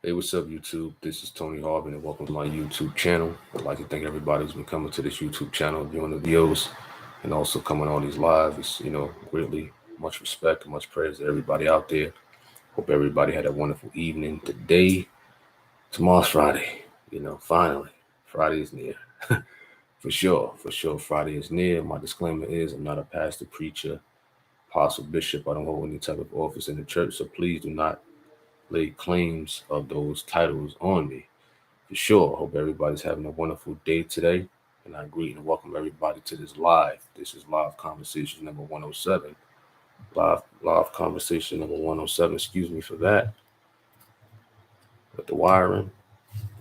Hey, what's up, YouTube? This is Tony Harvin, and welcome to my YouTube channel. I'd like to thank everybody who's been coming to this YouTube channel, viewing the videos, and also coming on these live. It's, greatly much respect and much praise to everybody out there. Hope everybody had a wonderful evening today. Tomorrow's Friday. Finally, Friday is near. For sure, Friday is near. My disclaimer is I'm not a pastor, preacher, apostle, bishop. I don't hold any type of office in the church, so please do not lay claims of those titles on me. For sure. Hope everybody's having a wonderful day today. And I greet and welcome everybody to this live. This is live conversation number 107. Live conversation number 107. Excuse me for that. With the wiring.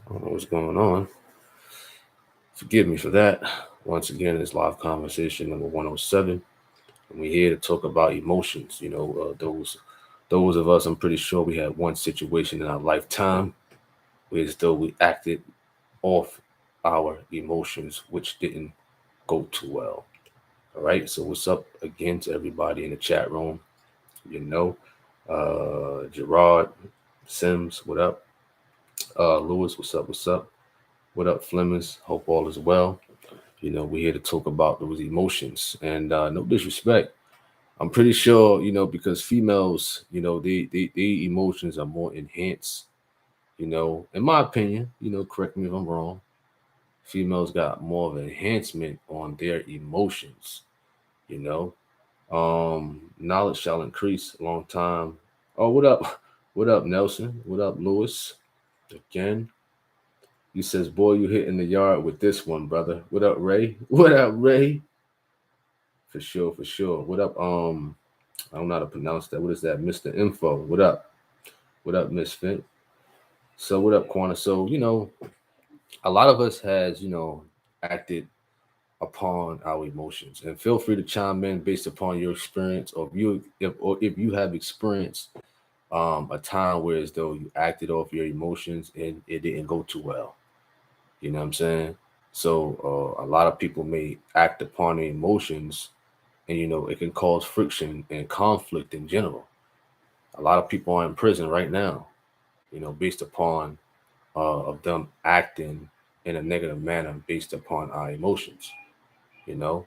I don't know what's going on. Forgive me for that. Once again, it's live conversation number 107. And we're here to talk about emotions. Those of us, I'm pretty sure we had one situation in our lifetime where as though we acted off our emotions, which didn't go too well. All right. So what's up again to everybody in the chat room? Gerard, Sims, what up? Lewis, what's up? What's up? What up, Flemings? Hope all is well. We're here to talk about those emotions, and no disrespect. I'm pretty sure, because females, they emotions are more enhanced. In my opinion, correct me if I'm wrong. Females got more of an enhancement on their emotions. You know, Knowledge shall increase a long time. Oh, what up? What up, Nelson? What up, Lewis? Again, he says, boy, you hitting the yard with this one, brother. What up, Ray? What up, Ray? For sure, for sure. What up? I don't know how to pronounce that. What is that, Mr. Info? What up? What up, Misfit? So what up, Quana? So a lot of us has acted upon our emotions, and feel free to chime in based upon your experience, or if you have experienced a time where as though you acted off your emotions and it didn't go too well. You know what I'm saying? So a lot of people may act upon their emotions, and it can cause friction and conflict in general. A lot of people are in prison right now, based upon of them acting in a negative manner based upon our emotions. You know,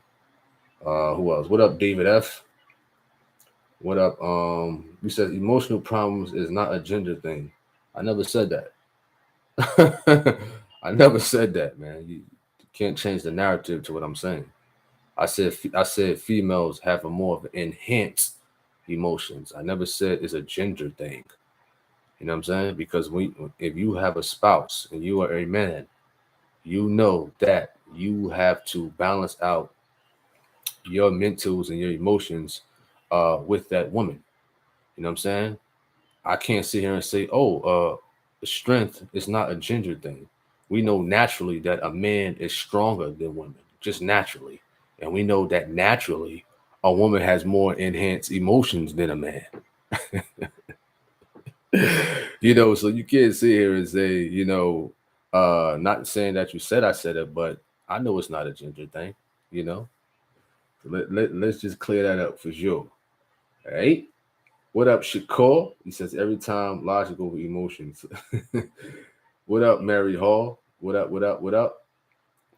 who else? What up, David F? What up? You said emotional problems is not a gender thing. I never said that. I never said that, man. You can't change the narrative to what I'm saying. I said females have a more of enhanced emotions. I never said it's a gender thing. You know what I'm saying? Because if you have a spouse and you are a man, you know that you have to balance out your mentals and your emotions with that woman. You know what I'm saying? I can't sit here and say, strength is not a gender thing. We know naturally that a man is stronger than women, just naturally. And we know that naturally a woman has more enhanced emotions than a man. So you can't sit here and say, not saying that you said I said it, but I know it's not a gender thing, you know. Let's just clear that up for sure. All right. What up, Shakur? He says every time logic over emotions. What up, Mary Hall? What up, what up, what up?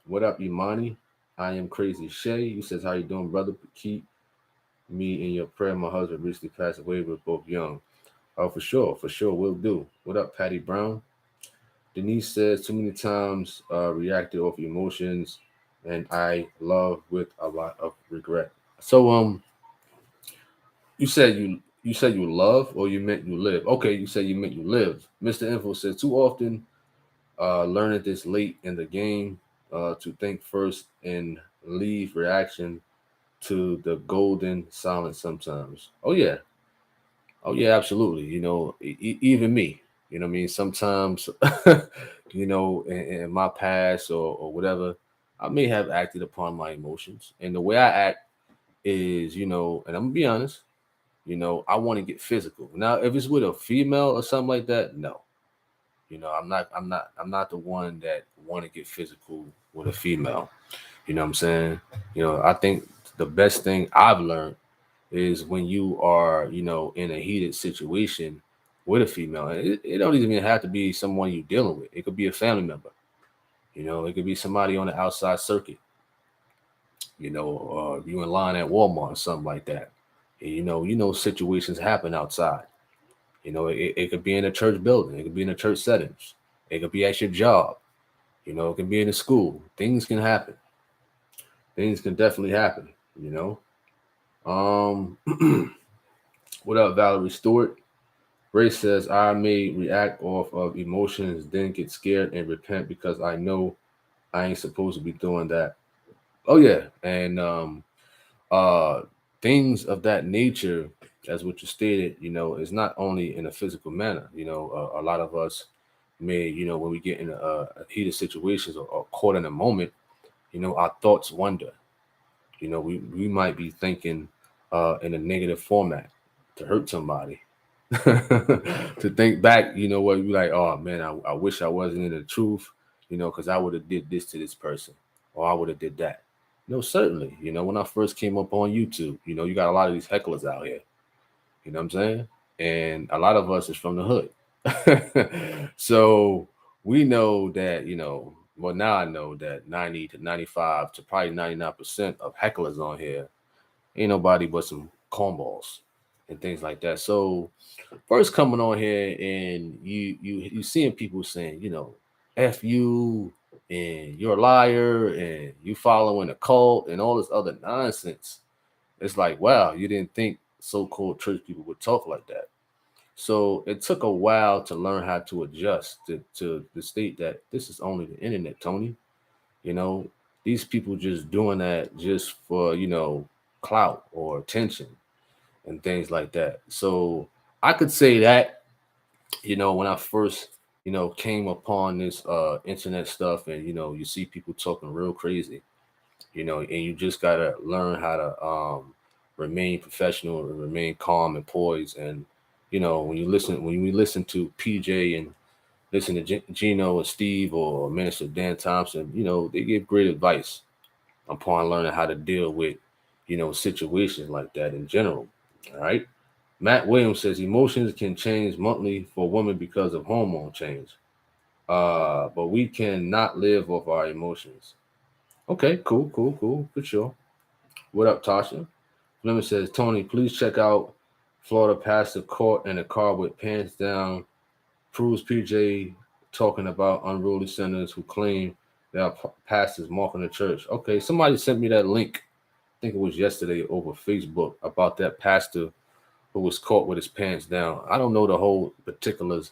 What up, Imani? I am crazy. Shay, you says, how you doing, brother? Keep me in your prayer. My husband recently passed away. We're both young. Oh, for sure, will do. What up, Patty Brown? Denise says, too many times reacted off emotions, and I love with a lot of regret. So, you said you love, or you meant you live? Okay, you said you meant you live. Mr. Info says, too often learning this late in the game to think first and leave reaction to the golden silence sometimes. Oh yeah, absolutely. Even me. You know what I mean? Sometimes, in my past or whatever, I may have acted upon my emotions, and the way I act is, and I'm gonna be honest, I want to get physical. Now, if it's with a female or something like that, no. I'm not the one that want to get physical with a female. You know what I'm saying? I think the best thing I've learned is when you are, in a heated situation with a female. It don't even have to be someone you're dealing with. It could be a family member. It could be somebody on the outside circuit. You in line at Walmart or something like that. And, situations happen outside. It could be in a church building. It could be in a church settings. It could be at your job. It can be in a school. Things can happen. Things can definitely happen. You know. What up, Valerie Stewart? Ray says I may react off of emotions, then get scared and repent because I know I ain't supposed to be doing that. Oh yeah, and uh, things of that nature, as what you stated, is not only in a physical manner. A lot of us may, when we get in heated situations or caught in a moment, our thoughts wander. We might be thinking in a negative format to hurt somebody. To think back, what you like, oh man, I wish I wasn't in the truth, because I would have did this to this person, or I would have did that. No, certainly. When I first came up on YouTube, you got a lot of these hecklers out here. You know what I'm saying? And a lot of us is from the hood. So we know that, well, now I know that 90 to 95 to probably 99% of hecklers on here ain't nobody but some cornballs and things like that. So first coming on here and you seeing people saying, F you and you're a liar and you following a cult and all this other nonsense. It's like, wow, you didn't think so-called church people would talk like that. So it took a while to learn how to adjust to the state that this is only the internet, Tony. You know, these people just doing that just for, clout or attention and things like that. So I could say that, when I first, came upon this internet stuff and, you see people talking real crazy, and you just gotta learn how to remain professional and remain calm and poised. And, when we listen to PJ and listen to Gino and Steve or Minister Dan Thompson, they give great advice upon learning how to deal with, situations like that in general. All right. Matt Williams says emotions can change monthly for women because of hormone change. But we cannot live off our emotions. Okay, cool, for sure. What up, Tasha? Fleming says, Tony, please check out Florida pastor caught in a car with pants down. Proves PJ talking about unruly sinners who claim they are pastors marking the church. Okay, somebody sent me that link. I think it was yesterday over Facebook about that pastor who was caught with his pants down. I don't know the whole particulars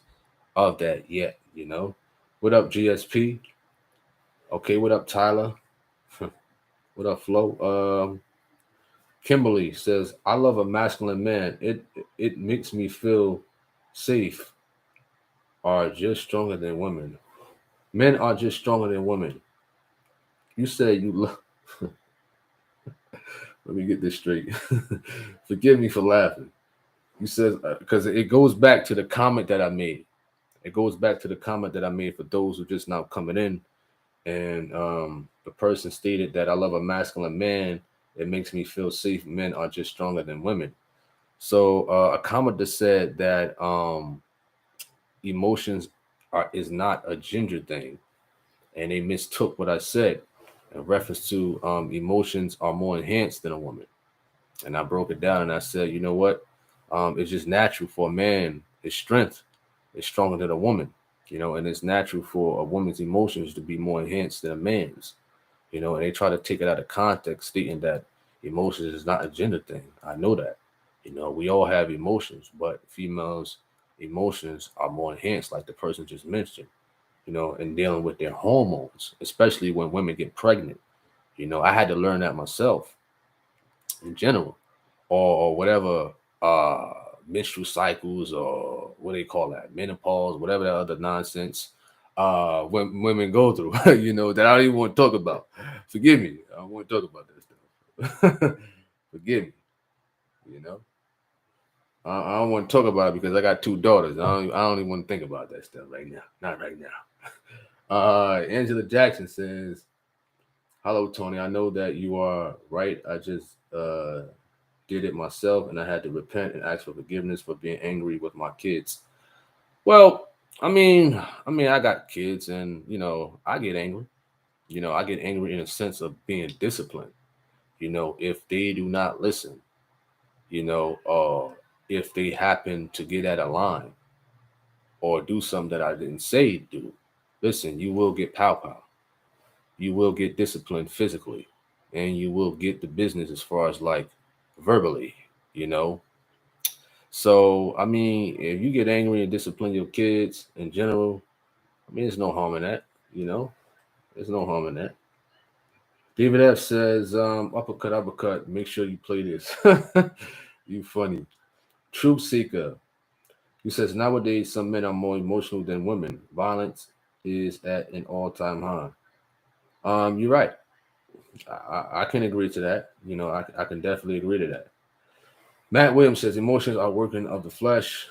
of that yet, What up, GSP? Okay, what up, Tyler? What up, Flo? Kimberly says, I love a masculine man. It makes me feel safe. Are just stronger than women. Men are just stronger than women. You said you love. Let me get this straight. Forgive me for laughing. You said because it goes back to the comment that I made. It goes back to the comment that I made for those who just now coming in, and the person stated that I love a masculine man. It makes me feel safe. Men are just stronger than women. So a commenter said that emotions is not a gender thing, and they mistook what I said in reference to emotions are more enhanced than a woman. And I broke it down and I said, you know what? It's just natural for a man, his strength is stronger than a woman, and it's natural for a woman's emotions to be more enhanced than a man's, and they try to take it out of context, stating that emotions is not a gender thing. I know that, we all have emotions, but females' emotions are more enhanced, like the person just mentioned, and dealing with their hormones, especially when women get pregnant. I had to learn that myself in general, or whatever menstrual cycles or what they call that, menopause, whatever that other nonsense when women go through, that I don't even want to talk about. Forgive me. I don't want to talk about that stuff. Forgive me. You know, I don't want to talk about it because I got two daughters. I don't even want to think about that stuff right now. Not right now. Angela Jackson says, hello, Tony. I know that you are right. I just did it myself and I had to repent and ask for forgiveness for being angry with my kids. Well, I got kids, and I get angry. I get angry in a sense of being disciplined. If they do not listen, if they happen to get at a line or do something that I didn't say do, listen, you will get pow pow. You will get disciplined physically, and you will get the business as far as like verbally, you know. So if you get angry and discipline your kids in general, there's no harm in that, you know. There's no harm in that. David F says, uppercut, uppercut. Make sure you play this. You funny. Truth seeker. He says nowadays some men are more emotional than women. Violence is at an all-time high. You're right. I can agree to that. I can definitely agree to that. Matt Williams says emotions are working of the flesh.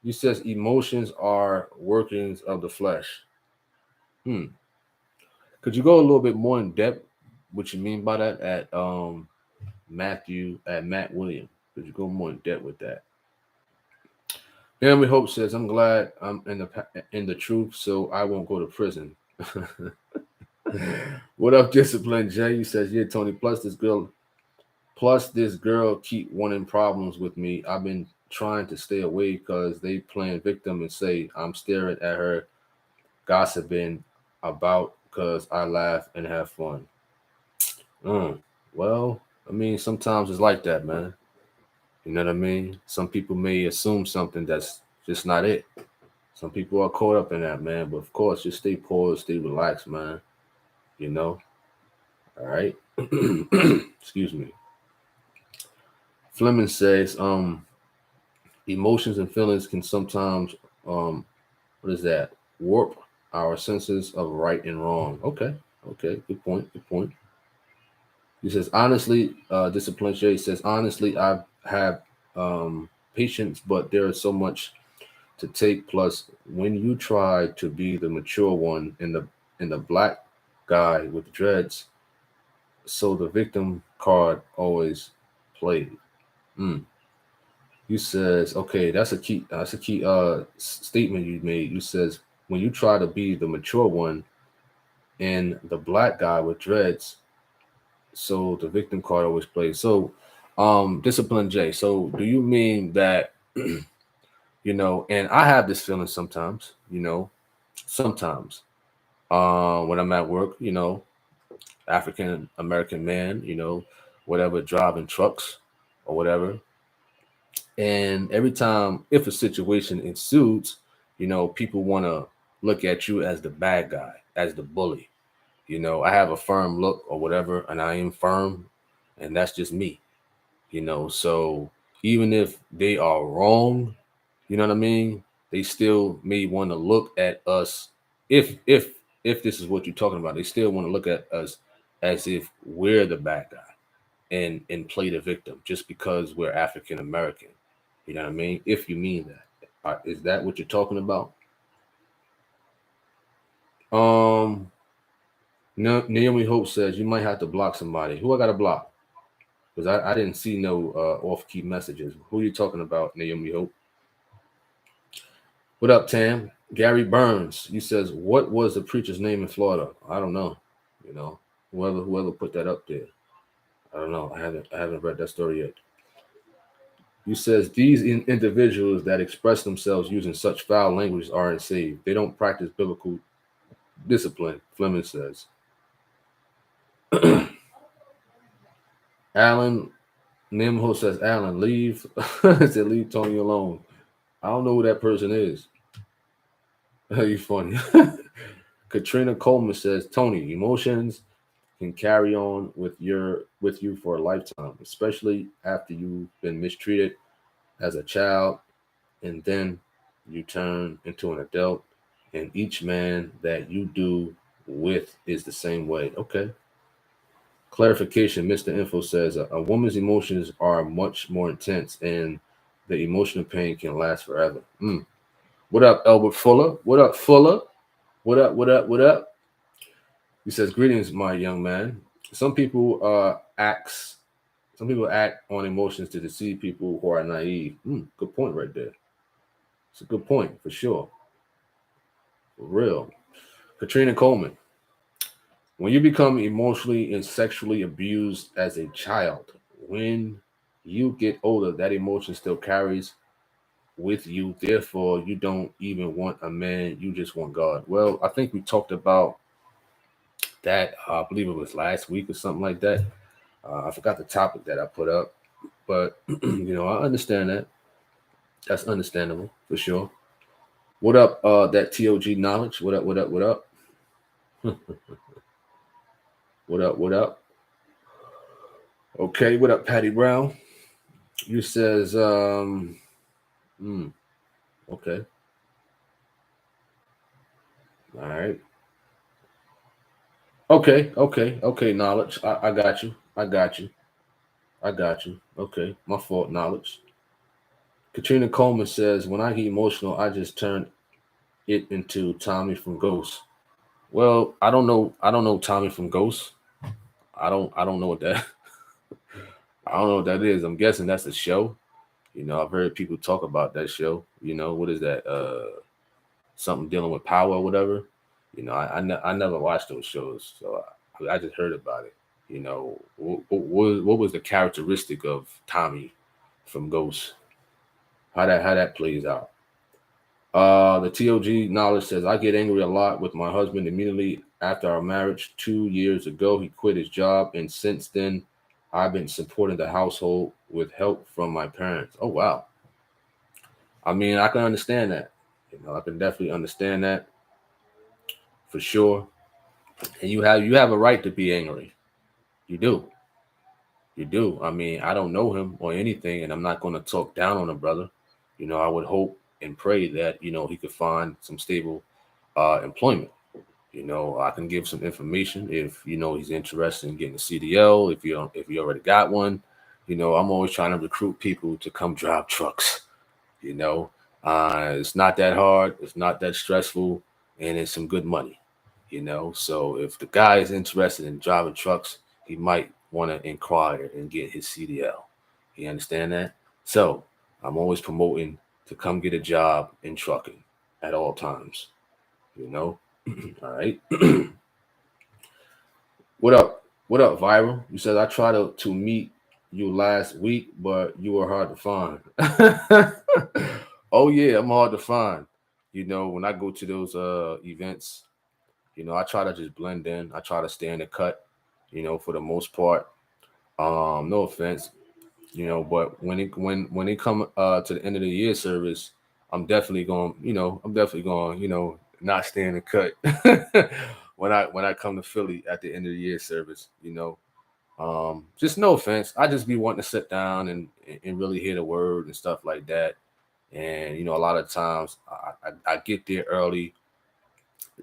He says emotions are workings of the flesh. Hmm. Could you go a little bit more in depth? What you mean by that at Matt Williams? Could you go more in depth with that? Naomi Hope says, "I'm glad I'm in the truth, so I won't go to prison." What up, Discipline Jay? He says, "Yeah, Tony. Plus this girl keep wanting problems with me. I've been trying to stay away because they playing victim and say I'm staring at her, gossiping about because I laugh and have fun." Mm. Well, sometimes it's like that, man. You know what I mean? Some people may assume something that's just not it. Some people are caught up in that, man. But of course, just stay poised, stay relaxed, man. You know? All right. Excuse me. Fleming says, emotions and feelings can sometimes, what is that? Warp our senses of right and wrong. Okay. Okay. Good point. Good point. He says, honestly, Discipline Jay says, honestly, I have patience, but there is so much to take. Plus, when you try to be the mature one in the black guy with dreads, so the victim card always played. Mm. You says, okay, that's a key statement you made. You says when you try to be the mature one and the black guy with dreads, so the victim card always plays. So Discipline J. So do you mean that and I have this feeling sometimes, sometimes when I'm at work, African American man, whatever, driving trucks or whatever. And every time, if a situation ensues, people want to look at you as the bad guy, as the bully. I have a firm look or whatever, and I am firm, and that's just me. So even if they are wrong, you know what I mean, they still may want to look at us. If this is what you're talking about, they still want to look at us as if we're the bad guy and play the victim just because we're African American. You know what I mean? If you mean that, is that what you're talking about? Um, Naomi Hope says you might have to block somebody. Who I got to block? Because I didn't see no off-key messages. Who are you talking about, Naomi Hope? What up, Tam? Gary Burns. You says what was the preacher's name in Florida? I don't know. You know, whoever put that up there. I don't know. I haven't read that story yet. You says these individuals that express themselves using such foul language aren't saved. They don't practice biblical discipline. Fleming says. Alan Nimho says, Alan, leave. Said leave Tony alone. I don't know who that person is. You funny. Katrina Coleman says, Tony, emotions can carry on with you for a lifetime, especially after you've been mistreated as a child and then you turn into an adult, and each man that you do with is the same way. Okay. Clarification, Mr. Info says a woman's emotions are much more intense and the emotional pain can last forever. What up, Albert Fuller? What up, Fuller? What up, what up, what up? He says, greetings, my young man. Some people act on emotions to deceive people who are naive. Good point right there. It's a good point for sure. For real. Katrina Coleman. When you become emotionally and sexually abused as a child, when you get older, that emotion still carries with you. Therefore, you don't even want a man, you just want God. Well, I think we talked about that, I believe it was last week or something like that. I forgot the topic that I put up, but I understand that. That's understandable for sure. What up, that TOG knowledge? What up, what up, what up? What up, what up? Okay, what up, Patty Brown? You says, hmm, okay, all right. Okay, knowledge. I got you. I got you. I got you. Okay, my fault, knowledge. Katrina Coleman says, when I get emotional, I just turn it into Tommy from Ghost. Well, I don't know. I don't know Tommy from Ghost. I don't know what that. I don't know what that is. I'm guessing that's a show. I've heard people talk about that show. What is that? Something dealing with power or whatever. I never watched those shows, so I just heard about it. What was the characteristic of Tommy from Ghost? How that plays out? The TOG knowledge says I get angry a lot with my husband immediately after our marriage. 2 years ago, he quit his job, and since then, I've been supporting the household with help from my parents. Oh wow! I mean, I can understand that. I can definitely understand that for sure. And you have a right to be angry. You do. You do. I mean, I don't know him or anything, and I'm not going to talk down on a brother. I would hope and pray that he could find some stable employment. I can give some information if he's interested in getting a CDL. If you already got one, I'm always trying to recruit people to come drive trucks. You know, it's not that hard. It's not that stressful, and it's some good money. So if the guy is interested in driving trucks, he might want to inquire and get his CDL. You understand that? So I'm always promoting to come get a job in trucking at all times. You know, all right. What up? What up, Viral? You said I tried to meet you last week, but you were hard to find. Oh yeah, I'm hard to find. When I go to those events, I try to just blend in. I try to stay in the cut, for the most part. No offense, but when it come to the end of the year service, I'm definitely going, not stay in the cut when I come to Philly at the end of the year service. Just no offense. I just be wanting to sit down and really hear the word and stuff like that. And a lot of times I get there early,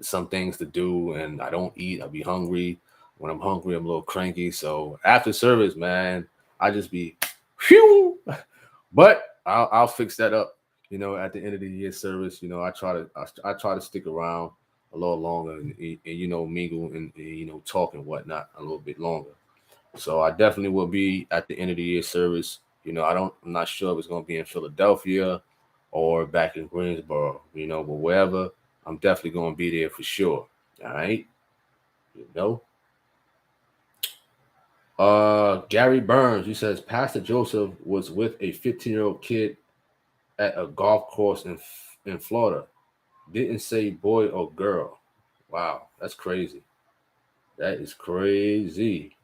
some things to do, and I don't eat. I be hungry. When I'm hungry, I'm a little cranky. So after service, man, I just be, phew. But I'll fix that up. At the end of the year service, I try to stick around a little longer and mingle and talk and whatnot a little bit longer. So I definitely will be at the end of the year service. I'm not sure if it's gonna be in Philadelphia or back in Greensboro, but wherever, I'm definitely gonna be there for sure. All right. You know. Gary Burns, he says Pastor Joseph was with a 15-year-old kid at a golf course in Florida. Didn't say boy or girl. Wow, that's crazy. That is crazy.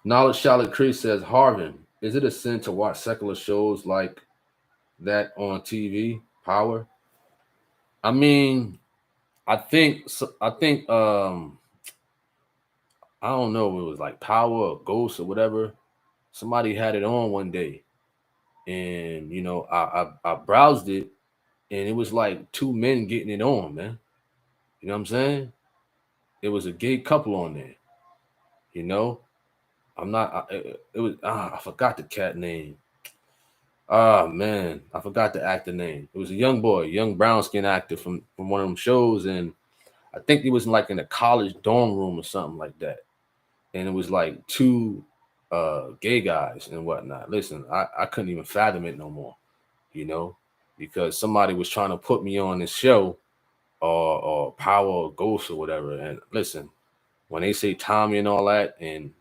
Knowledge Charlotte Creek says, Harvin, is it a sin to watch secular shows like that on TV? Power? I mean, I think I don't know if it was like Power or Ghost or whatever. Somebody had it on one day, and I browsed it, and it was like two men getting it on, man. You know what I'm saying? It was a gay couple on there. You know, I'm not. It was. I forgot the cat name. Ah man, I forgot the actor name. It was a young boy, young brown skin actor from one of them shows, and I think he was like in a college dorm room or something like that. And it was like two gay guys and whatnot. Listen, I couldn't even fathom it no more. you know, because somebody was trying to put me on this show or Power or Ghost or whatever. And listen, when they say Tommy and all that and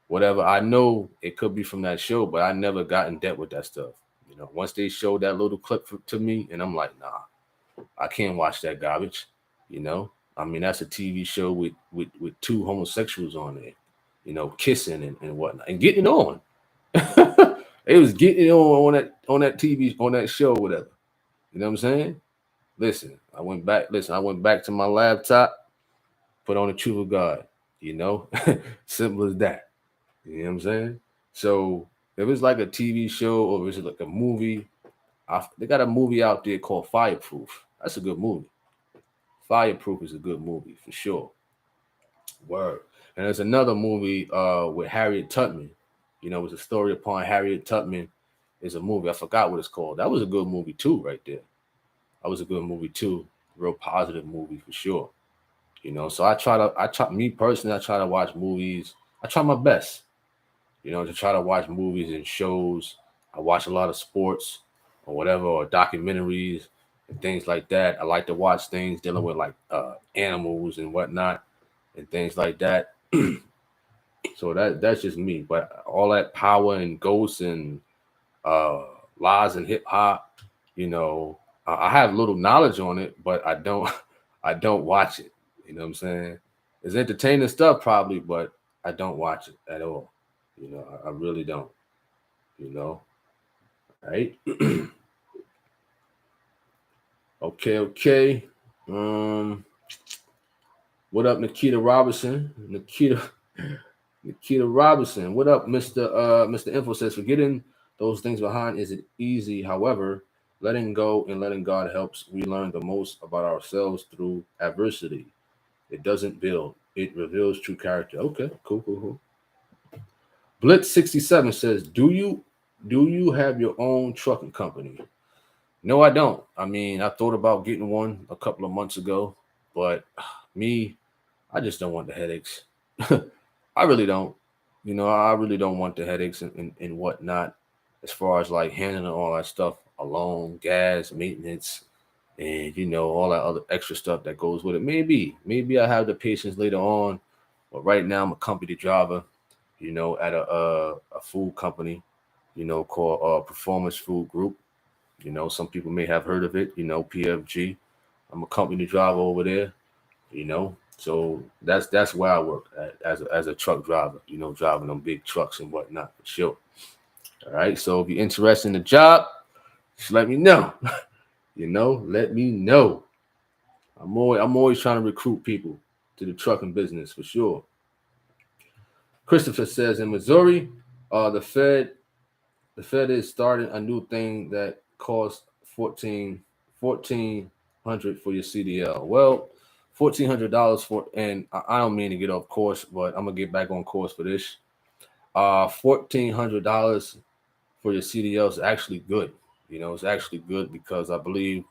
whatever, I know it could be from that show, but I never got in depth with that stuff. You know, once they showed that little clip to me, and I'm like, nah, I can't watch that garbage. You know, I mean, that's a TV show with two homosexuals on there, you know, kissing and whatnot and getting it on. It was getting it on that TV on that show, whatever. You know what I'm saying? Listen, I went back. Listen, I went back to my laptop, put on the Truth of God. You know, simple as that. You know what I'm saying? So if it's like a TV show or is it like a movie, they got a movie out there called Fireproof. That's a good movie. Fireproof is a good movie for sure. Word. And there's another movie with Harriet Tubman. You know, it's a story upon Harriet Tubman. Is a movie. I forgot what it's called. That was a good movie too, right there. That was a good movie too. Real positive movie for sure. You know, so me personally, I try to watch movies. I try my best, you know, to try to watch movies and shows. I watch a lot of sports or whatever, or documentaries and things like that. I like to watch things dealing with like animals and whatnot and things like that. So that's just me. But all that power and ghosts and uh, lies and hip hop, you know, I have little knowledge on it, but I don't I don't watch it. You know what I'm saying? It's entertaining stuff probably, but I don't watch it at all. You know, I really don't. You know, right? Okay, okay. Um, what up, Nikita Robinson? Nikita Robinson. What up, Mr. Info says forgetting those things behind isn't easy. However, letting go and letting God helps. We learn the most about ourselves through adversity. It doesn't build; it reveals true character. Okay, cool, cool, cool. Blitz 67 says, do you have your own trucking company? No, I don't. I mean, I thought about getting one a couple of months ago, but me, I just don't want the headaches. I really don't. You know, I really don't want the headaches and whatnot as far as like handling all that stuff alone, gas, maintenance, and you know, all that other extra stuff that goes with it. Maybe I have the patience later on, but right now I'm a company driver, you know, at a food company, you know, called Performance Food Group. You know, some people may have heard of it, you know, PFG. I'm a company driver over there, you know. So that's where I work as a truck driver, you know, driving them big trucks and whatnot for sure. All right. So if you're interested in the job, just let me know. You know, let me know. I'm always trying to recruit people to the trucking business for sure. Christopher says in Missouri, uh, the Fed the Fed is starting a new thing that costs 1400 for your CDL. Well, $1,400 for, and I don't mean to get off course, but I'm gonna get back on course for this. $1,400 for your CDL is actually good. You know, it's actually good because I believe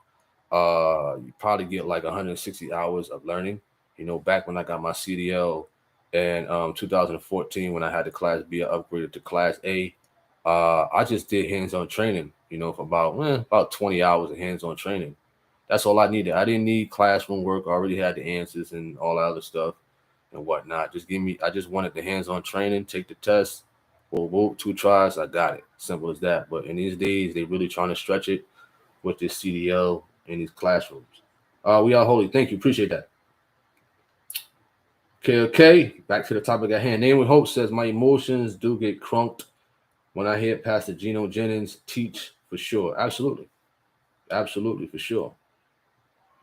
you probably get like 160 hours of learning. You know, back when I got my CDL in 2014, when I had the Class B, I upgraded to Class A. I just did hands-on training. You know, for about 20 hours of hands-on training. That's all I needed. I didn't need classroom work. I already had the answers and all that other stuff and whatnot. Just give me. I just wanted the hands-on training. Take the test. Well, whoa, 2 tries. I got it. Simple as that. But in these days, they really trying to stretch it with this CDL in these classrooms. We are holy. Thank you. Appreciate that. Okay, okay. Back to the topic at hand. Name with Hope says my emotions do get crunked when I hear Pastor Geno Jennings teach for sure. Absolutely. Absolutely, for sure.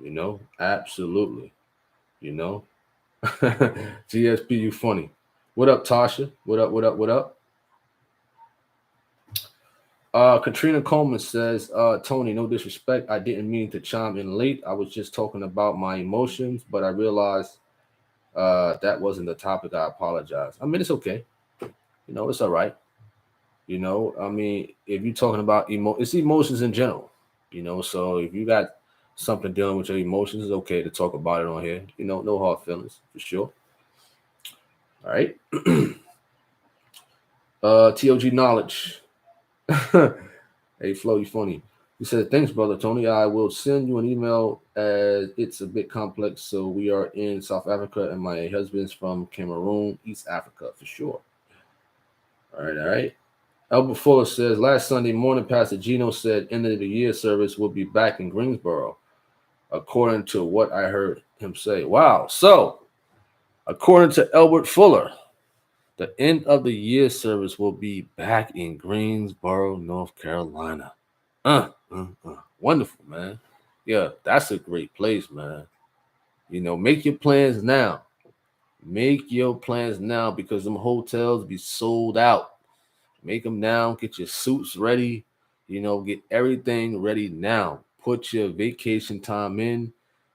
You know, absolutely. You know. GSP, you funny. What up, Tasha? What up, what up, what up? Katrina Coleman says, Tony, no disrespect. I didn't mean to chime in late. I was just talking about my emotions, but I realized that wasn't the topic. I apologize. I mean, it's okay. You know, it's all right. You know, I mean, if you're talking about it's emotions in general. You know, so if you got something dealing with your emotions, it's okay to talk about it on here. You know, no hard feelings for sure. All right. TOG knowledge. Hey, Flo, you funny. He said, "Thanks, brother Tony. I will send you an email as it's a bit complex. So we are in South Africa, and my husband's from Cameroon, East Africa, for sure." All right, all right. Albert Fuller says, "Last Sunday morning, Pastor Gino said end of the year service will be back in Greensboro, according to what I heard him say." Wow. So, according to Albert Fuller, the end of the year service will be back in Greensboro, North Carolina. Wonderful, man. Yeah, that's a great place, man. Make your plans now. Make your plans now because them hotels be sold out. Make them now. Get your suits ready. Get everything ready now. Put your vacation time in.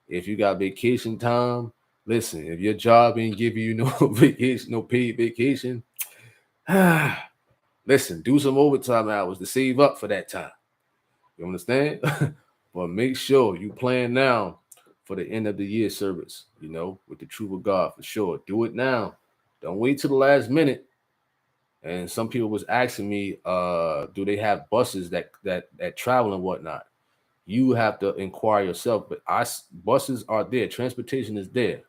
If you got vacation time, listen. If your job ain't giving you no vacation, no paid vacation, listen. Do some overtime hours to save up for that time. You understand? But make sure you plan now for the end of the year service. With the truth of God for sure. Do it now. Don't wait till the last minute. And some people was asking me, do they have buses that travel and whatnot? You have to inquire yourself. But buses are there. Transportation is there.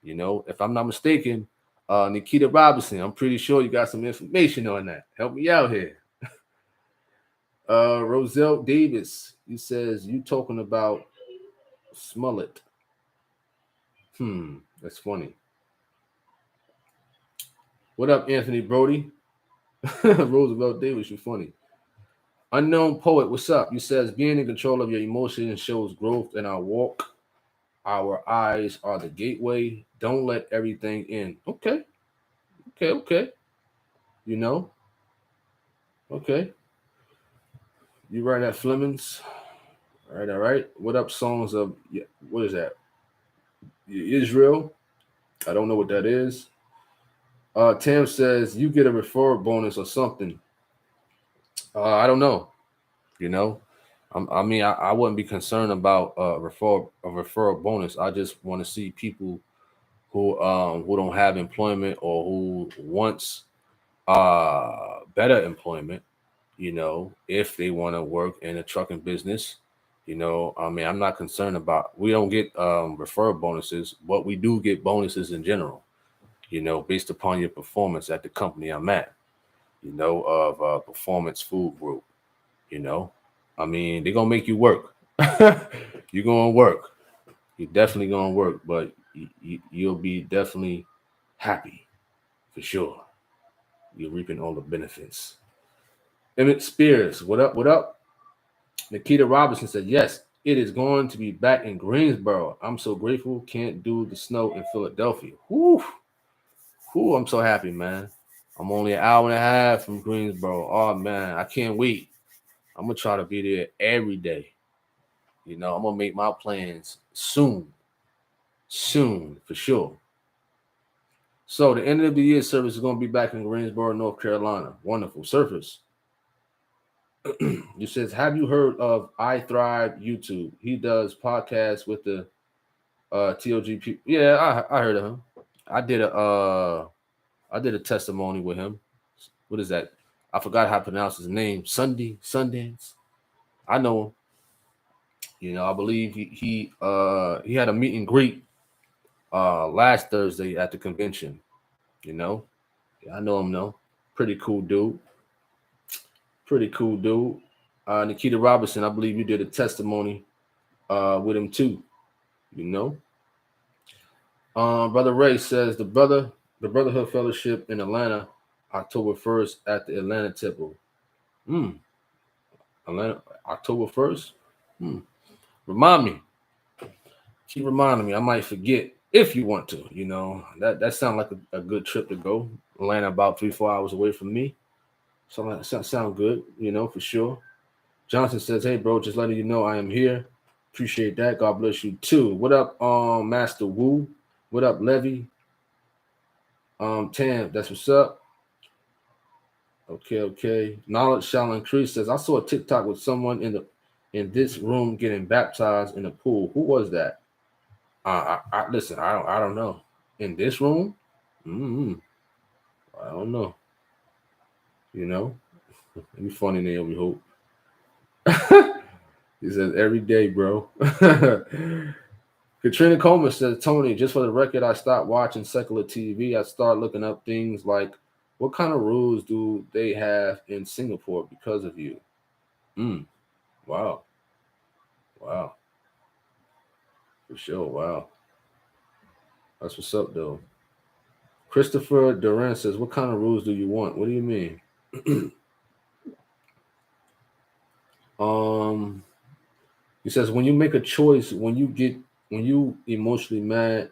If I'm not mistaken, Nikita Robinson, I'm pretty sure you got some information on that. Help me out here. Roselle Davis, he says, you talking about Smollett. That's funny. What up, Anthony Brody? Roosevelt Davis, you funny. Unknown Poet, what's up? You says being in control of your emotions shows growth in our walk. Our eyes are the gateway. Don't let everything in. Okay. Okay. You know? Okay. You right at Flemings. All right. What up, songs of what is that? Israel. I don't know what that is. Tam says you get a referral bonus or something. I don't know. You know, I wouldn't be concerned about a referral bonus. I just want to see people who don't have employment or who wants better employment. If they want to work in a trucking business. I'm not concerned about. We don't get referral bonuses, but we do get bonuses in general. Based upon your performance at the company I'm at. Of Performance Food Group. They're gonna make you work. You're gonna work. You're definitely gonna work, but you'll be definitely happy for sure. You're reaping all the benefits. Emmett Spears, what up? What up? Nikita Robinson said, yes, it is going to be back in Greensboro. I'm so grateful. Can't do the snow in Philadelphia. Whew. Whew, I'm so happy, man. I'm only an hour and a half from Greensboro. Oh, man, I can't wait. I'm going to try to be there every day. I'm going to make my plans soon. Soon, for sure. So the end of the year service is going to be back in Greensboro, North Carolina. Wonderful. Surface. You says, have you heard of I Thrive YouTube? He does podcasts with the TOG people. Yeah, I heard of him. I did a testimony with him. What is that? I forgot how to pronounce his name. Sundance. I know him. I believe he had a meet and greet last Thursday at the convention. Yeah, I know him though. Pretty cool dude. Nikita Robinson, I believe you did a testimony with him too. Brother Ray says the Brotherhood Fellowship in Atlanta, October 1st at the Atlanta Temple. Atlanta, October 1st. Remind me. Keep reminding me. I might forget if you want to. That sounds like a good trip to go. Atlanta about 3-4 hours away from me. So sound good. For sure. Johnson says, "Hey, bro, just letting you know I am here. Appreciate that. God bless you too. What up, Master Wu? What up, Levy? Tam, that's what's up. Okay. Knowledge shall increase. Says I saw a TikTok with someone in this room getting baptized in the pool. Who was that? Listen. I don't know. In this room, I don't know. You funny, Naomi Hope. He says every day, bro. Katrina Coleman says, Tony, just for the record, I stopped watching secular TV. I started looking up things like what kind of rules do they have in Singapore because of you? Mm, wow. Wow. For sure. Wow. That's what's up, though. Christopher Duran says, what kind of rules do you want? What do you mean? um, he says, when you make a choice, when you emotionally mad,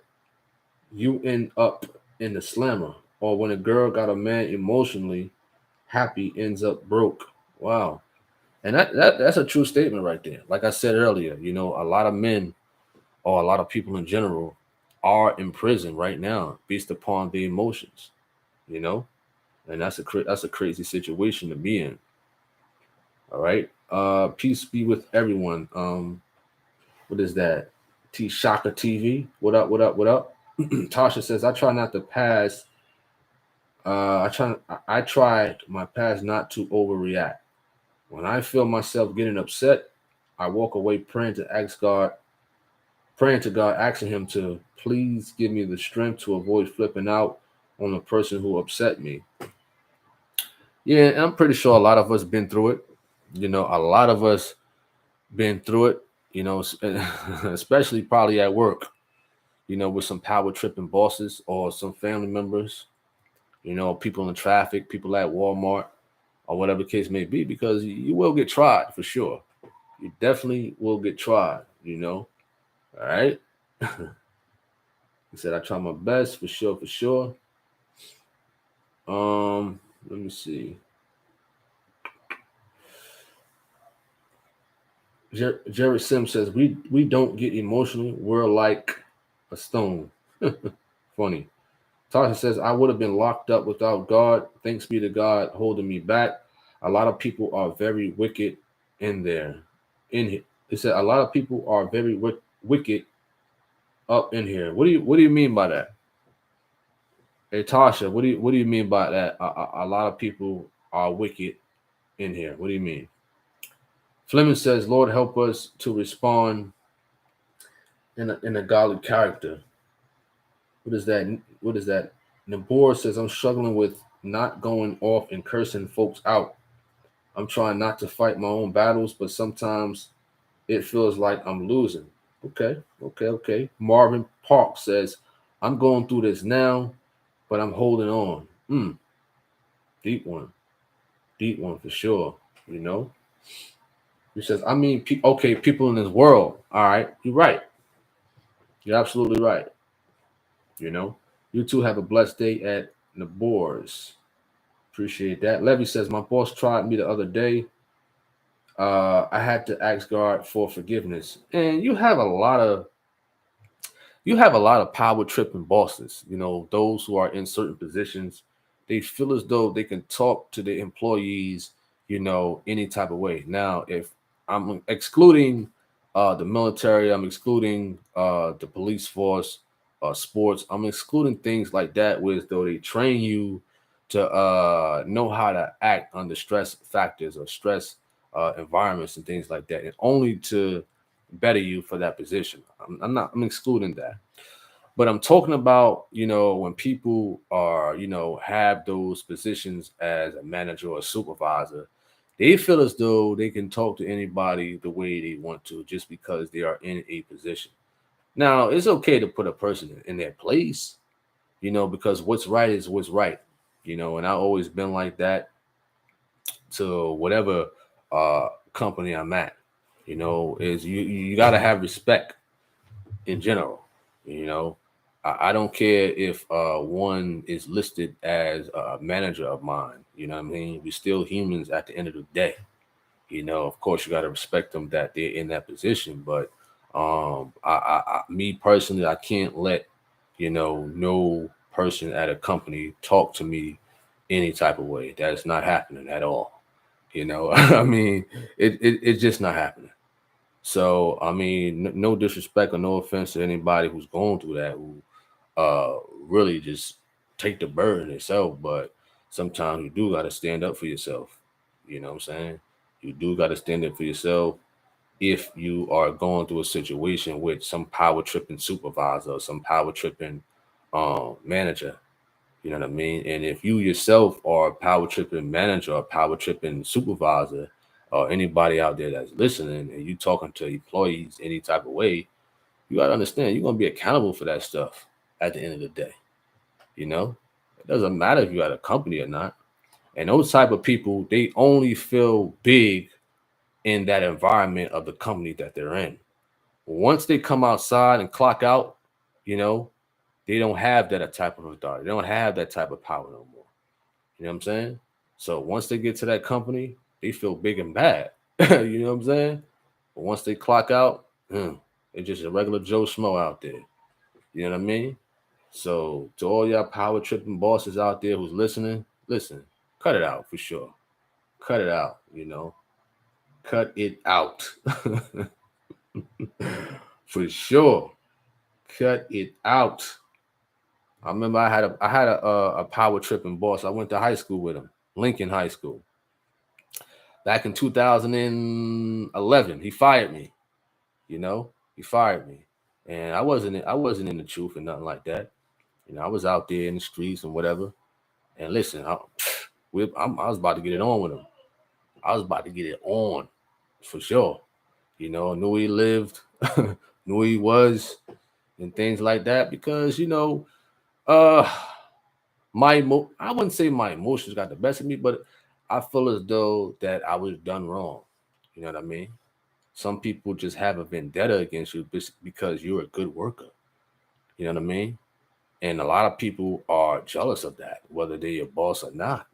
you end up in the slammer. Or when a girl got a man emotionally happy ends up broke. Wow. And that's a true statement right there. Like I said earlier, a lot of men or a lot of people in general are in prison right now based upon the emotions, you know, and that's a crazy situation to be in. All right. Peace be with everyone. What is that? T Shaka TV. What up? What up? What up? Tasha says, I try not to pass. I try my past not to overreact. When I feel myself getting upset, I walk away praying to God, asking Him to please give me the strength to avoid flipping out on the person who upset me. Yeah, and I'm pretty sure a lot of us been through it. A lot of us been through it. Especially probably at work. With some power tripping bosses or some family members. People in traffic, people at Walmart, or whatever the case may be, because you will get tried for sure. You definitely will get tried. All right. He said, I try my best for sure, for sure. Let me see. Jerry Sims says, we don't get emotional. We're like a stone. Funny. Tasha says, I would have been locked up without God. Thanks be to God holding me back. A lot of people are very wicked in there. In here. He said, a lot of people are very wicked up in here. What do you mean by that? Hey Tasha, what do you mean by that? A lot of people are wicked in here. What do you mean? Fleming says, Lord help us to respond in a godly character. What is that? What is that? Nabor says, I'm struggling with not going off and cursing folks out. I'm trying not to fight my own battles, but sometimes it feels like I'm losing. Okay, okay, okay. Marvin Park says, I'm going through this now, but I'm holding on. Deep one. Deep one for sure. You know? He says, I mean, okay, people in this world. All right, you're right. You're absolutely right. You know? You two have a blessed day at Nabors. Appreciate that. Levy says, my boss tried me the other day. I had to ask God for forgiveness. And you have a lot of power tripping bosses, those who are in certain positions. They feel as though they can talk to the employees, any type of way. Now, if I'm excluding the military, I'm excluding the police force, sports, I'm excluding things like that, where as though they train you to know how to act under stress factors or stress environments and things like that, and only to better you for that position. I'm excluding that. But I'm talking about, when people are, have those positions as a manager or a supervisor, they feel as though they can talk to anybody the way they want to just because they are in a position. Now, it's okay to put a person in their place, because what's right is what's right, and I've always been like that to whatever company I'm at. Is you got to have respect in general. You know, I don't care if one is listed as a manager of mine. You know what I mean? We're still humans at the end of the day. Of course, you got to respect them that they're in that position. But me personally, I can't let no person at a company talk to me any type of way. That is not happening at all. I mean, it's just not happening. So I mean, no disrespect or no offense to anybody who's going through that, who really just take the burden itself. But sometimes you do got to stand up for yourself. You know what I'm saying? You do got to stand up for yourself. if you are going through a situation with some power tripping supervisor or some power tripping manager. You know what I mean? And if you yourself are a power tripping manager or power tripping supervisor, or anybody out there that's listening, and you talking to employees any type of way, you gotta understand you're gonna be accountable for that stuff at the end of the day. You know, it doesn't matter if you're at a company or not. And those type of people, they only feel big in that environment of the company that they're in. Once they come outside and clock out, you know, they don't have that type of authority. They don't have that type of power no more. You know what I'm saying? So once they get to that company, they feel big and bad. You know what I'm saying? But once they clock out, they're just a regular Joe Schmo out there. You know what I mean? So to all y'all power tripping bosses out there who's listening, listen, cut it out for sure. Cut it out, cut it out. For sure. Cut it out. I remember I had a power tripping boss. I went to high school with him, Lincoln High School. Back in 2011, he fired me. He fired me, and I wasn't in the truth and nothing like that. I was out there in the streets and whatever. And listen, I was about to get it on with him. I was about to get it on for sure. Knew he lived, knew who he was, and things like that. Because uh, I wouldn't say my emotions got the best of me, but I feel as though that I was done wrong. You know what I mean? Some people just have a vendetta against you because you're a good worker. You know what I mean? And a lot of people are jealous of that, whether they're your boss or not.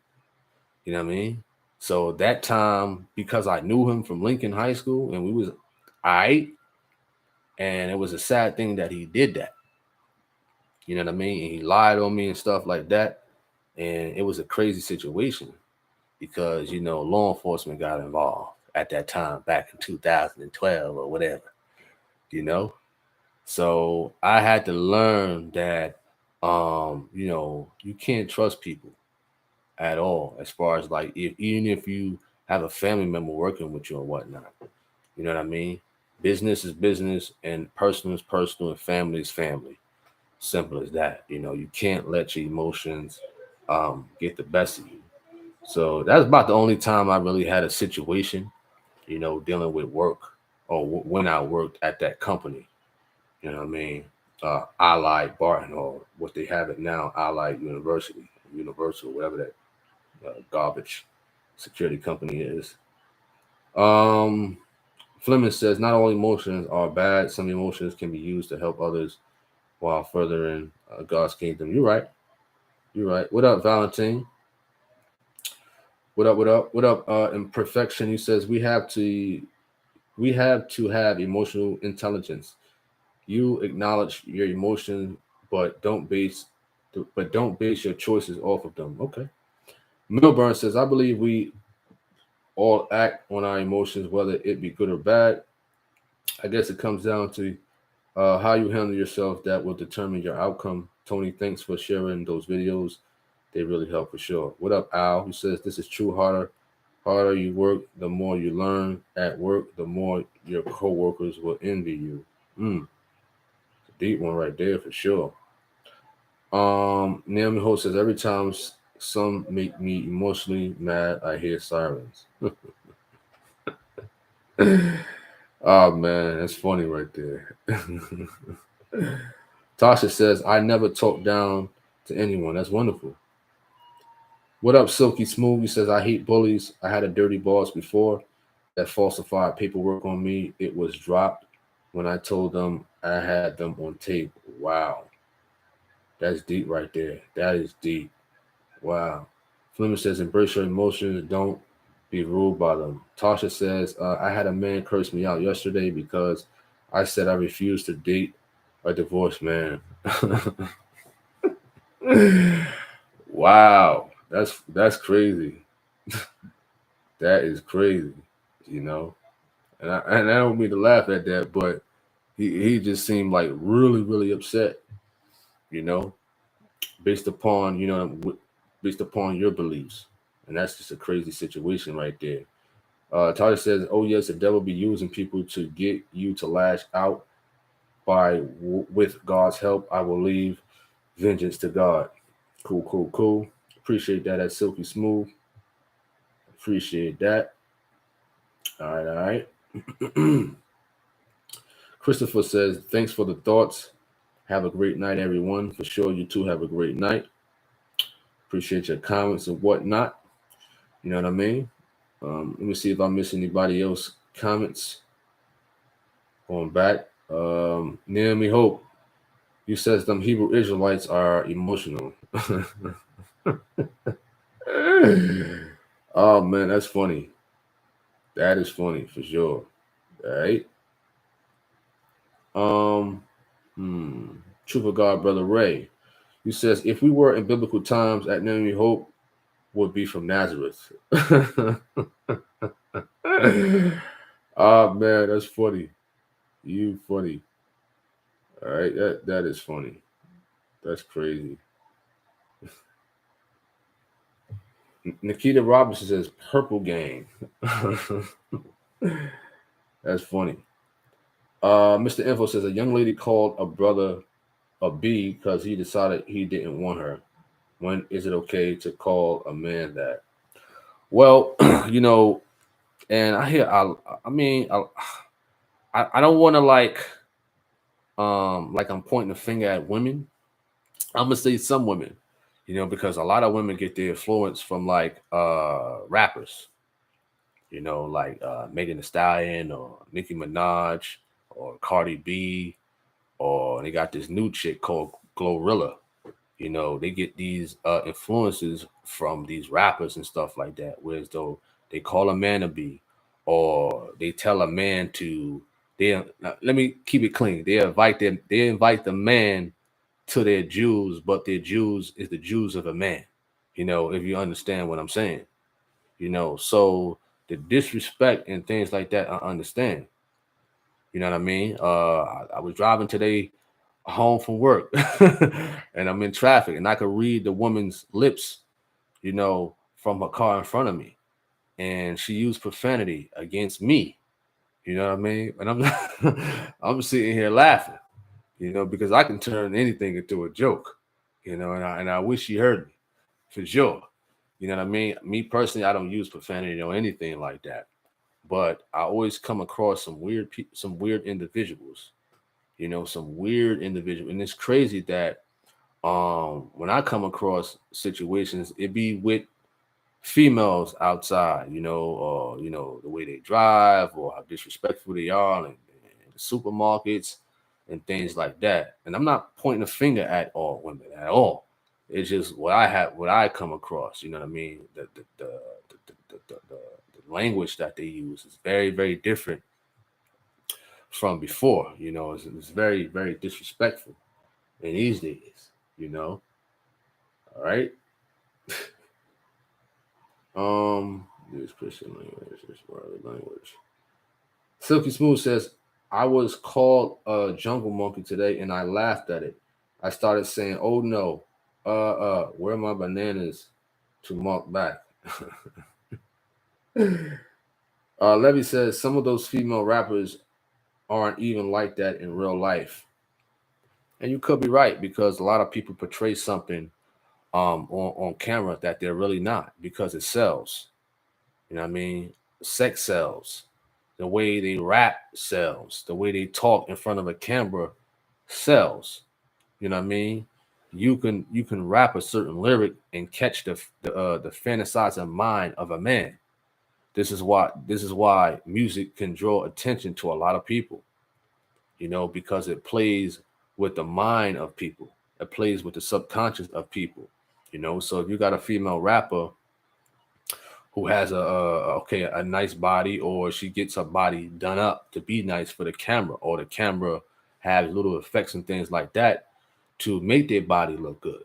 You know what I mean? So that time, because I knew him from Lincoln High School, and we was all right, and it was a sad thing that he did that. You know what I mean? And he lied on me and stuff like that. And it was a crazy situation because, law enforcement got involved at that time back in 2012 or whatever, you know? So I had to learn that, you can't trust people at all, as far as like, even if you have a family member working with you or whatnot. You know what I mean? Business is business, and personal is personal, and family is family. Simple as that. You can't let your emotions get the best of you. So that's about the only time I really had a situation, dealing with work, or when I worked at that company. You know what I mean? Allied Barton, or what they have it now, Allied University, Universal, whatever that garbage security company is. Um, Fleming says not all emotions are bad. Some emotions can be used to help others while furthering God's kingdom. You're right. You're right. What up, Valentine? What up? What up? What up? Imperfection. He says we have to have emotional intelligence. You acknowledge your emotions, but don't base your choices off of them. Okay. Milburn says, I believe we all act on our emotions, whether it be good or bad. I guess it comes down to how you handle yourself that will determine your outcome. Tony, thanks for sharing those videos. They really help for sure. What up, Al? He says this is true. Harder you work, the more you learn at work, the more your coworkers will envy you. Deep one right there for sure. Naomi Ho says every time some make me emotionally mad, I hear sirens. Oh man, that's funny right there. Tasha says, I never talk down to anyone. That's wonderful. What up, Silky Smooth? He says, I hate bullies. I had a dirty boss before that falsified paperwork on me. It was dropped when I told them I had them on tape. Wow. That's deep right there. That is deep. Wow. Fleming says, embrace your emotions. Don't be ruled by them. Tasha says, I had a man curse me out yesterday because I said I refused to date a divorced man. Wow. That's crazy. That is crazy, you know. And I don't mean to laugh at that, but he just seemed like really, really upset, you know, based upon, based upon your beliefs. And that's just a crazy situation right there. Tyler says, "Oh yes, the devil be using people to get you to lash out. With God's help, I will leave vengeance to God." Cool, cool, cool. Appreciate that. That's silky smooth. Appreciate that. All right, all right. Christopher says, "Thanks for the thoughts. Have a great night, everyone. For sure, you too have a great night. Appreciate your comments and whatnot. You know what I mean? Let me see if I miss anybody else comments. Going back, Naomi Hope, you says them Hebrew Israelites are emotional. Oh man, that's funny. That is funny for sure. All right. Um, Truth of God, brother Ray. You says if we were in biblical times, at Naomi Hope would be from Nazareth. Ah man, that's funny. You funny. All right, that is funny. That's crazy. Nikita Robinson says Purple Gang. That's funny. Mr. Info says a young lady called a brother a B because he decided he didn't want her. When is it okay to call a man that? Well, you know, and I hear I mean I don't want to like I'm pointing the finger at women. I'm gonna say some women, you know, because a lot of women get their influence from like rappers, you know, like Megan Thee Stallion or Nicki Minaj or Cardi B, or they got this new chick called Glorilla. You know, they get these influences from these rappers and stuff like that. Whereas though they call a man a B, or they tell a man to let me keep it clean. They invite the man to their Jews, but their Jews is the Jews of a man. You know, if you understand what I'm saying. You know, so the disrespect and things like that, I understand. You know what I mean? I was driving today home from work and I'm in traffic and I could read the woman's lips, you know, from her car in front of me. And she used profanity against me. You know what I mean? And I'm I'm sitting here laughing, you know, because I can turn anything into a joke, you know, and I wish she heard me for sure. You know what I mean? Me personally, I don't use profanity or anything like that. But I always come across some weird individuals, you know, some weird individual. And it's crazy that when I come across situations, it be with females outside, you know, or you know, the way they drive or how disrespectful they are in the supermarkets and things like that. And I'm not pointing a finger at all women at all. It's just what I come across, you know what I mean? The language that they use is very, very different from before, you know, it's very, very disrespectful in these days, you know. All right. Use Christian language, this world language. Silky Smooth says, I was called a jungle monkey today and I laughed at it. I started saying, oh no, where are my bananas to mark back? Levy says some of those female rappers aren't even like that in real life. And you could be right because a lot of people portray something on camera that they're really not because it sells. You know what I mean? Sex sells. The way they rap sells. The way they talk in front of a camera sells. You know what I mean? You can rap a certain lyric and catch the fantasizing mind of a man. This is why music can draw attention to a lot of people. You know, because it plays with the mind of people. It plays with the subconscious of people. You know, so if you got a female rapper who has a nice body, or she gets her body done up to be nice for the camera, or the camera has little effects and things like that to make their body look good.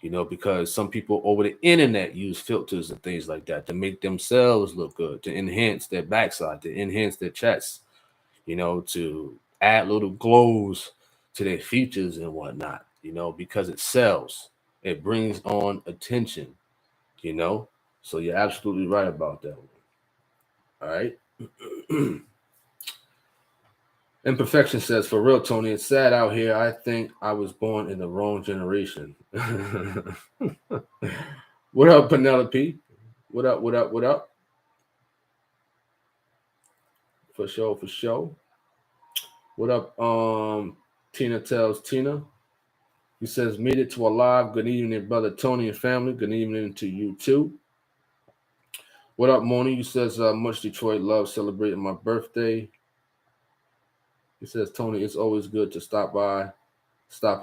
You know, because some people over the internet use filters and things like that to make themselves look good, to enhance their backside, to enhance their chest, you know, to add little glows to their features and whatnot, you know, because it sells. It brings on attention, you know. So you're absolutely right about that one. All right. Imperfection says, for real, Tony, it's sad out here. I think I was born in the wrong generation. What up, Penelope? What up, what up, what up? For sure, for sure. What up, Tina tells Tina? He says, made it to a live. Good evening, brother Tony and family. Good evening to you too. What up, Moni? He says, much Detroit love celebrating my birthday. He says, Tony, it's always good to stop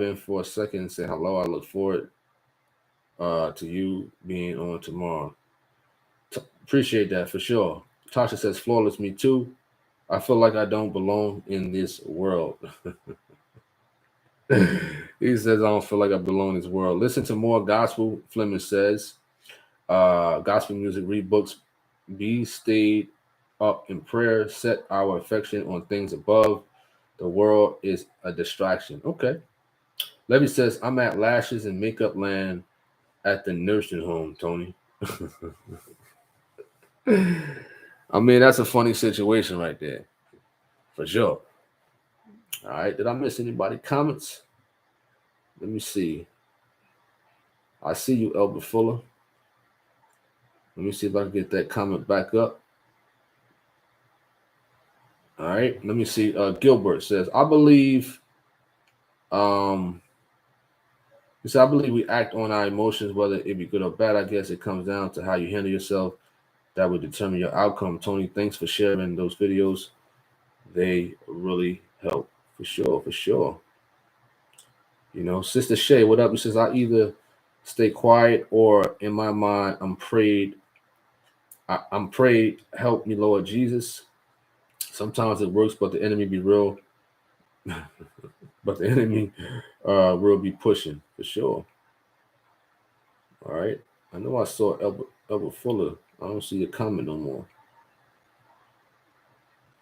in for a second and say hello. I look forward to you being on tomorrow. Appreciate that for sure. Tasha says, flawless, me too. I feel like I don't belong in this world. He says, I don't feel like I belong in this world. Listen to more gospel, Fleming says. Gospel music, read books, be stayed up in prayer, set our affection on things above. The world is a distraction. Okay. Levy says, I'm at Lashes and Makeup Land at the nursing home, Tony. I mean, that's a funny situation right there. For sure. All right. Did I miss anybody? Comments? Let me see. I see you, Elbert Fuller. Let me see if I can get that comment back up. All right. Let me see. Gilbert says, I believe I believe we act on our emotions, whether it be good or bad. I guess it comes down to how you handle yourself. That would determine your outcome. Tony, thanks for sharing those videos. They really help. For sure, for sure. You know, Sister Shay, what up? He says, I either stay quiet or in my mind, I'm prayed, help me, Lord Jesus. Sometimes it works, but the enemy be real. But the enemy will be pushing for sure. All right. I know I saw Albert Fuller. I don't see your comment no more.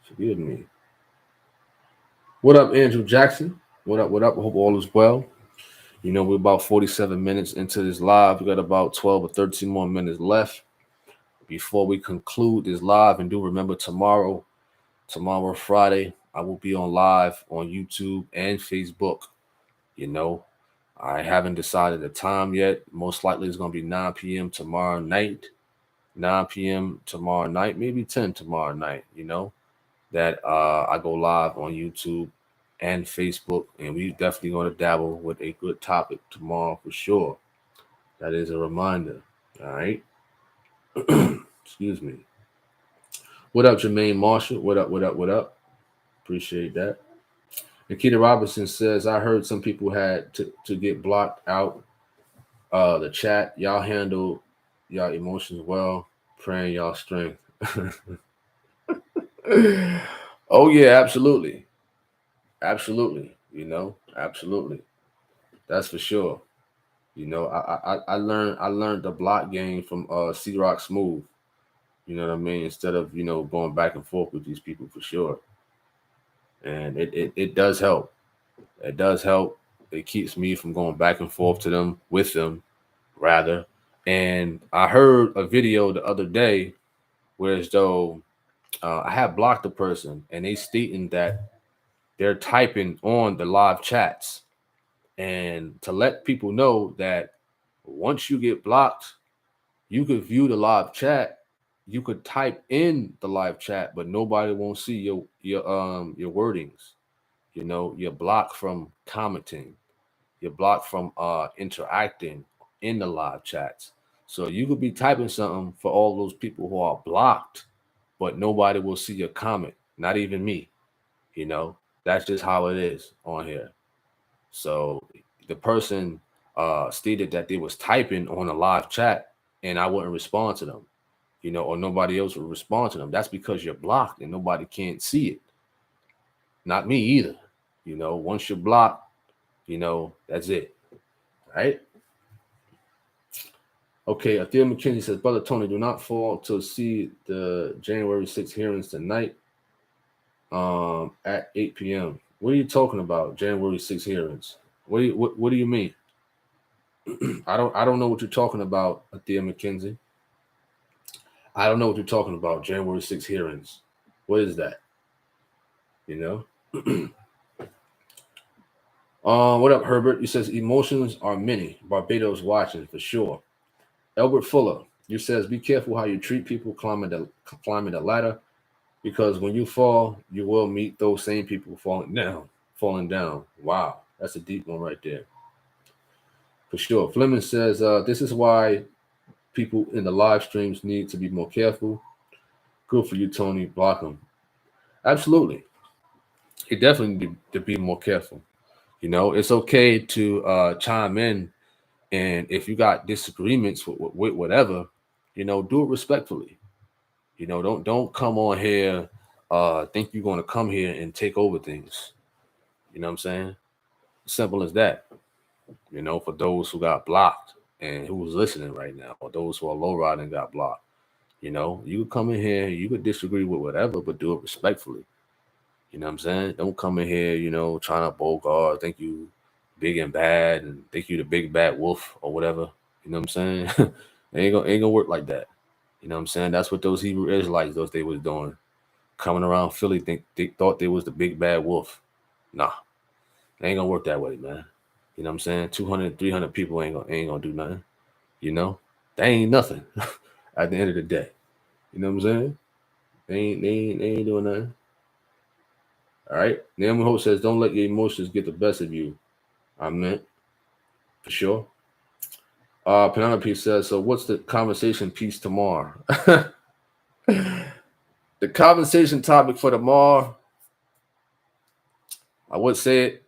Forgive me. What up, Andrew Jackson? What up, what up? I hope all is well. You know, we're about 47 minutes into this live. We got about 12 or 13 more minutes left before we conclude this live. And do remember tomorrow, Friday, I will be on live on YouTube and Facebook. You know, I haven't decided the time yet. Most likely it's going to be 9 p.m. tomorrow night. 9 p.m. tomorrow night, maybe 10 tomorrow night, you know, that I go live on YouTube and Facebook. And we definitely going to dabble with a good topic tomorrow for sure. That is a reminder. All right. Excuse me. What up, Jermaine Marshall? What up, what up, what up? Appreciate that. Nikita Robinson says, I heard some people had to get blocked out the chat. Y'all handle y'all emotions well. Praying y'all strength. Oh yeah, absolutely. Absolutely. You know, absolutely. That's for sure. You know, I learned the block game from C Rock Smooth. You know what I mean? Instead of, you know, going back and forth with these people for sure. And it does help. It does help. It keeps me from going back and forth to them, with them, rather. And I heard a video the other day where as though I have blocked a person and they stating that they're typing on the live chats. And to let people know that once you get blocked, you could view the live chat. You could type in the live chat, but nobody won't see your wordings. You know, you're blocked from commenting. You're blocked from interacting in the live chats. So you could be typing something for all those people who are blocked, but nobody will see your comment, not even me. You know, that's just how it is on here. So the person stated that they was typing on a live chat and I wouldn't respond to them, you know, or nobody else would respond to them. That's because you're blocked and nobody can't see it. Not me either. You know, once you're blocked, you know, that's it. Right? Okay, Athea McKinney says, Brother Tony, do not fall to see the January 6th hearings tonight at 8 p.m. What are you talking about, January 6th hearings? What do you mean? I don't know what you're talking about, Athea McKenzie. I don't know what you're talking about. January 6 hearings. What is that? You know? What up, Herbert? You says emotions are many. Barbados watching for sure. Albert Fuller, you says be careful how you treat people climbing the ladder, because when you fall, you will meet those same people falling down. Falling down. Wow, that's a deep one right there. For sure. Fleming says this is why people in the live streams need to be more careful. Good for you, Tony. Block them. Absolutely. You definitely need to be more careful. You know, it's okay to chime in, and if you got disagreements with whatever, you know, do it respectfully. You know, don't come on here think you're going to come here and take over things. You know what I'm saying? Simple as that. You know, for those who got blocked and who's listening right now, or those who are low riding got blocked. You know, you could come in here, you could disagree with whatever, but do it respectfully. You know what I'm saying? Don't come in here, you know, trying to bogart, think you big and bad, and think you the big bad wolf or whatever. You know what I'm saying? It ain't gonna work like that. You know what I'm saying? That's what those Hebrew Israelites, those they was doing, coming around Philly, they thought they was the big bad wolf. Nah, it ain't gonna work that way, man. You know what I'm saying? 200, 300 people ain't gonna do nothing. You know, they ain't nothing at the end of the day. You know what I'm saying? They ain't doing nothing. All right. Naomi Hope says, "Don't let your emotions get the best of you." I meant for sure. Penelope says, "So what's the conversation piece tomorrow?" The conversation topic for tomorrow, I would say it,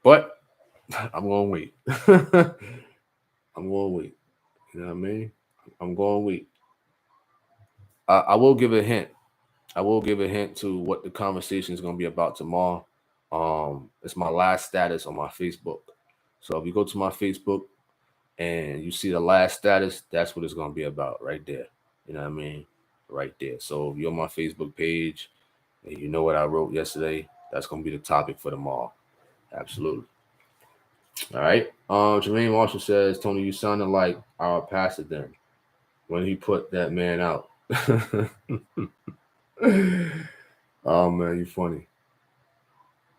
but I'm gonna wait. I'm gonna wait. You know what I mean? I'm gonna wait. I will give a hint. I will give a hint to what the conversation is gonna be about tomorrow. It's my last status on my Facebook. So if you go to my Facebook and you see the last status, that's what it's gonna be about right there. You know what I mean? Right there. So if you're on my Facebook page and you know what I wrote yesterday, that's gonna be the topic for tomorrow. Absolutely. All right. Jermaine Marshall says, Tony, you sounded like our pastor then when he put that man out. Oh man, you funny.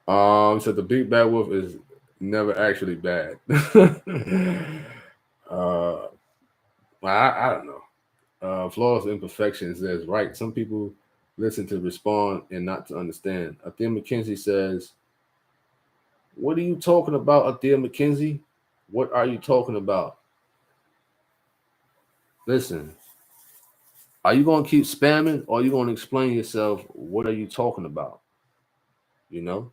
So the big bad wolf is never actually bad. I don't know. Flawless imperfection says, right. Some people listen to respond and not to understand. Athea McKenzie says, what are you talking about, Athea McKenzie? What are you talking about? Listen, are you going to keep spamming, or are you going to explain yourself? What are you talking about? You know?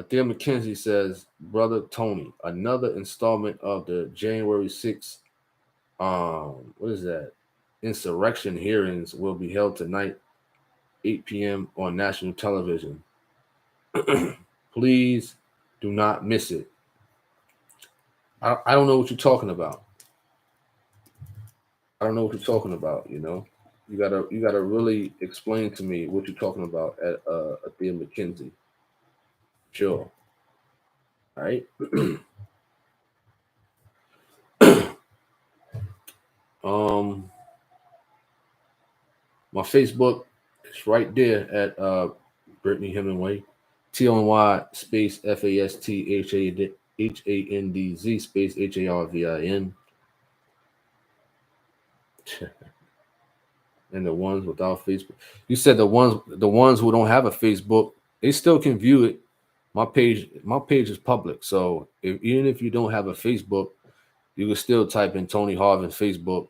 Athea McKenzie says, Brother Tony, another installment of the January 6th, what is that? Insurrection hearings will be held tonight, 8 p.m. on national television. Please do not miss it. I don't know what you're talking about. I don't know what you're talking about, you know? You gotta really explain to me what you're talking about at Athea McKenzie. Sure. All right. um my Facebook is right there at Brittany Hemingway. TONY space FASTHANDZ space HARVIN. And the ones without Facebook. You said the ones who don't have a Facebook, they still can view it. My page is public. So even if you don't have a Facebook, you can still type in Tony Harvin Facebook,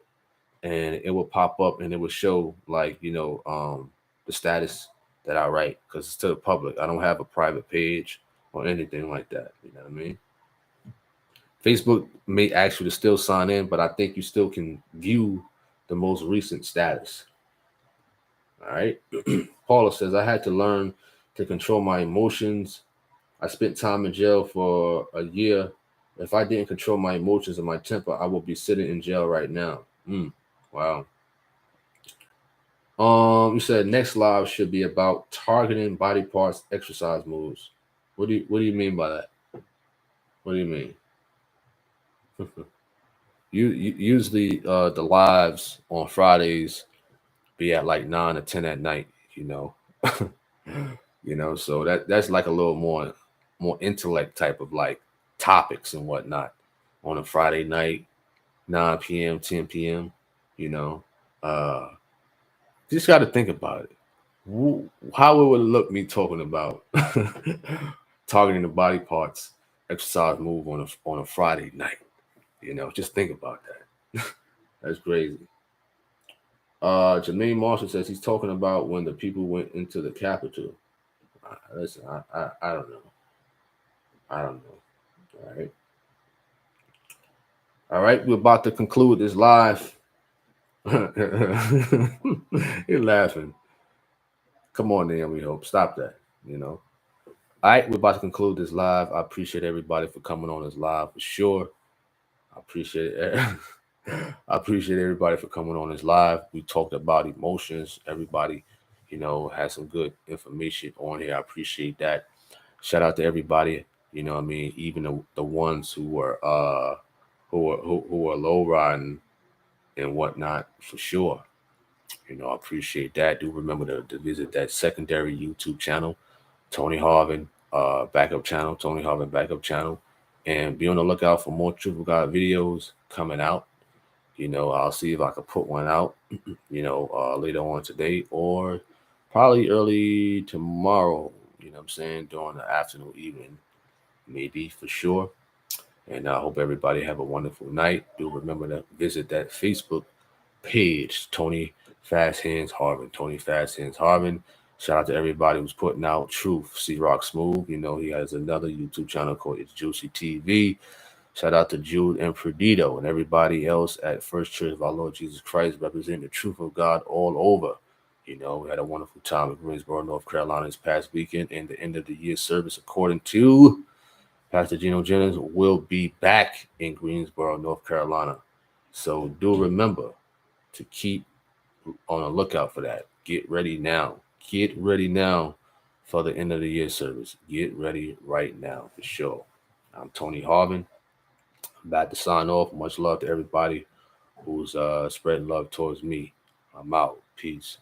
and it will pop up, and it will show, like, the status that I write, because it's to the public. I don't have a private page or anything like that. You know what I mean? Facebook may ask you to still sign in, but I think you still can view the most recent status. All right. Paula says, I had to learn to control my emotions. I spent time in jail for a year. If I didn't control my emotions and my temper, I would be sitting in jail right now. Wow. You said next live should be about targeting body parts exercise moves. What do you mean by that? What do you mean? Usually the lives on Fridays be at like 9 or 10 at night, you know. So that's like a little more intellect type of like topics and whatnot on a Friday night, 9 p.m., 10 p.m., you know. Uh just got to think about it. How it would look me talking about targeting the body parts, exercise move on a Friday night. Just think about that. That's crazy. Jermaine Marshall says he's talking about when the people went into the Capitol. Listen, I don't know. I don't know. All right. All right. We're about to conclude this live. You're laughing. Come on, Naomi Hope. Stop that. You know. All right. We're about to conclude this live. I appreciate everybody for coming on this live for sure. I appreciate it. I appreciate everybody for coming on this live. We talked about emotions. Everybody, had some good information on here. I appreciate that. Shout out to everybody. I mean, even the ones who were low riding and whatnot for sure. I appreciate that. Do remember to visit that secondary YouTube channel, Tony Harvin, Tony Harvin backup channel, and be on the lookout for more Truth of God videos coming out. I'll see if I can put one out, later on today or probably early tomorrow, what I'm saying, during the afternoon, evening, maybe for sure. And I hope everybody have a wonderful night. Do remember to visit that Facebook page, Tony Fast Hands Harvin. Tony Fast Hands Harvin. Shout out to everybody who's putting out Truth. C Rock Smooth. He has another YouTube channel called It's Juicy TV. Shout out to Jude and Perdido and everybody else at First Church of Our Lord Jesus Christ, representing the truth of God all over. We had a wonderful time in Greensboro, North Carolina this past weekend, and the end of the year service, according to Pastor Gino Jennings, will be back in Greensboro, North Carolina. So do remember to keep on the lookout for that. Get ready now. Get ready now for the end of the year service. Get ready right now for sure. I'm Tony Harvin. I'm about to sign off. Much love to everybody who's spreading love towards me. I'm out. Peace.